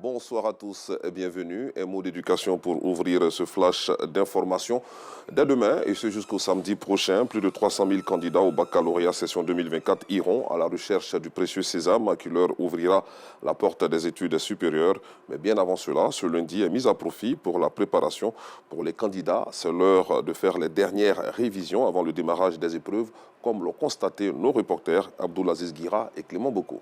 Bonsoir à tous et bienvenue. Un mot d'éducation pour ouvrir ce flash d'information. Dès demain et c'est jusqu'au samedi prochain, plus de 300 000 candidats au baccalauréat session 2024 iront à la recherche du précieux sésame qui leur ouvrira la porte des études supérieures. Mais bien avant cela, ce lundi est mis à profit pour la préparation. Pour les candidats, c'est l'heure de faire les dernières révisions avant le démarrage des épreuves, comme l'ont constaté nos reporters Abdoulaziz Guira et Clément Boko.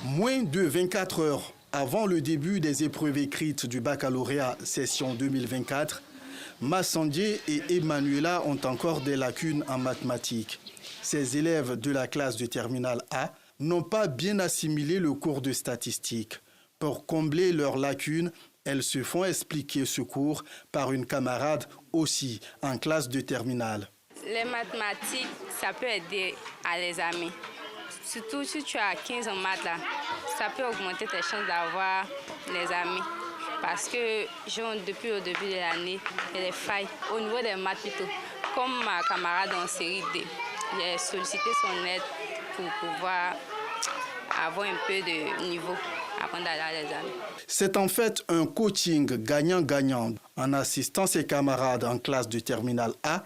Moins de 24 heures avant le début des épreuves écrites du baccalauréat session 2024, Massandier et Emmanuela ont encore des lacunes en mathématiques. Ces élèves de la classe de terminale A n'ont pas bien assimilé le cours de statistiques. Pour combler leurs lacunes, elles se font expliquer ce cours par une camarade aussi en classe de terminale. Les mathématiques, ça peut aider à l'examen. Surtout si tu as 15 en maths, là, ça peut augmenter tes chances d'avoir les amis. Parce que depuis le début de l'année, il y a des failles au niveau des maths plutôt. Comme ma camarade en série D, j'ai sollicité son aide pour pouvoir avoir un peu de niveau avant d'aller à l'examen. C'est en fait un coaching gagnant-gagnant. En assistant ses camarades en classe de terminale A,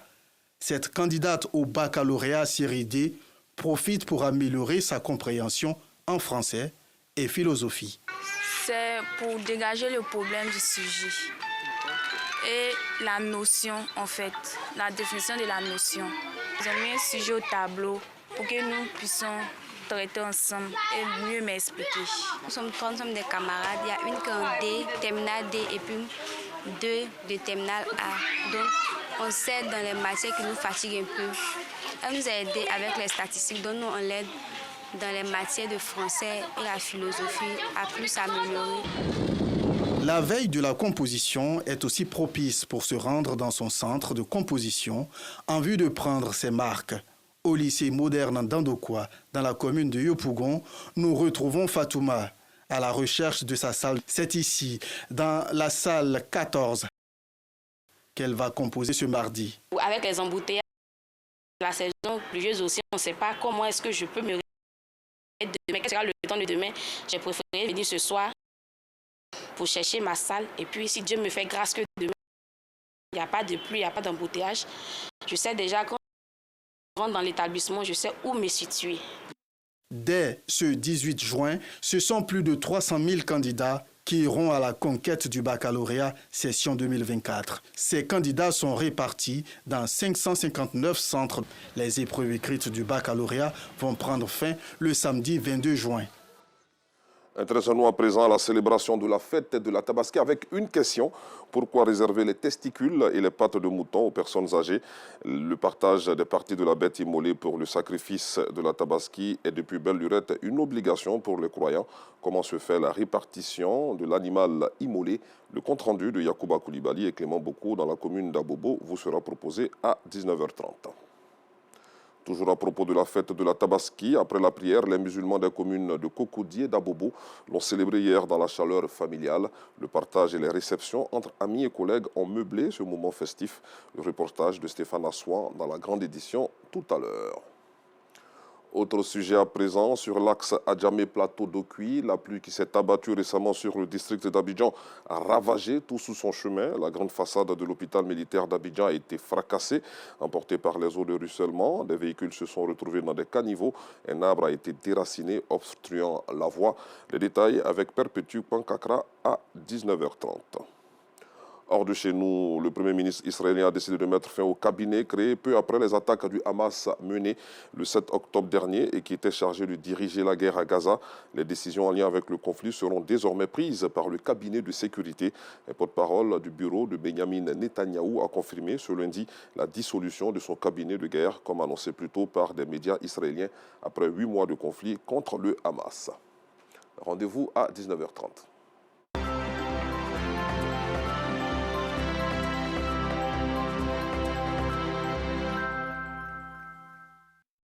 cette candidate au baccalauréat série D profite pour améliorer sa compréhension en français et philosophie. C'est pour dégager le problème du sujet et la notion, en fait, la définition de la notion. J'ai mis un sujet au tableau pour que nous puissions traiter ensemble et mieux m'expliquer. Nous sommes des camarades, il y a une qui est en D, terminale D et puis deux de terminale A. Donc, on s'aide dans les matières qui nous fatiguent un peu. Elle nous a aidé avec les statistiques, donc nous on l'aide dans les matières de français et la philosophie à plus améliorer. La veille de la composition est aussi propice pour se rendre dans son centre de composition en vue de prendre ses marques. Au lycée moderne d'Andokwa, dans la commune de Yopougon, nous retrouvons Fatouma à la recherche de sa salle. C'est ici, dans la salle 14, qu'elle va composer ce mardi. Avec les embouteillages, la saison pluvieuse aussi, on ne sait pas comment est-ce que je peux me réveiller demain. Quel sera le temps de demain? J'ai préféré venir ce soir pour chercher ma salle. Et puis, si Dieu me fait grâce que demain, il n'y a pas de pluie, il n'y a pas d'embouteillage, je sais déjà quand je rentre dans l'établissement, je sais où me situer. Dès ce 18 juin, ce sont plus de 300 000 candidats qui iront à la conquête du baccalauréat session 2024. Ces candidats sont répartis dans 559 centres. Les épreuves écrites du baccalauréat vont prendre fin le samedi 22 juin. Intéressons-nous à présent à la célébration de la fête de la Tabaski avec une question. Pourquoi réserver les testicules et les pattes de mouton aux personnes âgées? Le partage des parties de la bête immolée pour le sacrifice de la Tabaski est depuis belle lurette une obligation pour les croyants. Comment se fait la répartition de l'animal immolé? Le compte-rendu de Yacouba Koulibaly et Clément Boko dans la commune d'Abobo vous sera proposé à 19h30. Toujours à propos de la fête de la Tabaski, après la prière, les musulmans des communes de Cocodié et d'Abobo l'ont célébré hier dans la chaleur familiale. Le partage et les réceptions entre amis et collègues ont meublé ce moment festif. Le reportage de Stéphane Assouan dans la grande édition tout à l'heure. Autre sujet à présent, sur l'axe Adjamé-Plateau d'Okui, la pluie qui s'est abattue récemment sur le district d'Abidjan a ravagé tout sous son chemin. La grande façade de l'hôpital militaire d'Abidjan a été fracassée, emportée par les eaux de ruissellement. Des véhicules se sont retrouvés dans des caniveaux. Un arbre a été déraciné, obstruant la voie. Les détails avec Perpétue Pankakra à 19h30. Hors de chez nous, le Premier ministre israélien a décidé de mettre fin au cabinet créé peu après les attaques du Hamas menées le 7 octobre dernier et qui était chargé de diriger la guerre à Gaza. Les décisions en lien avec le conflit seront désormais prises par le cabinet de sécurité. Un porte-parole du bureau de Benjamin Netanyahou a confirmé ce lundi la dissolution de son cabinet de guerre, comme annoncé plus tôt par des médias israéliens après 8 mois de conflit contre le Hamas. Rendez-vous à 19h30.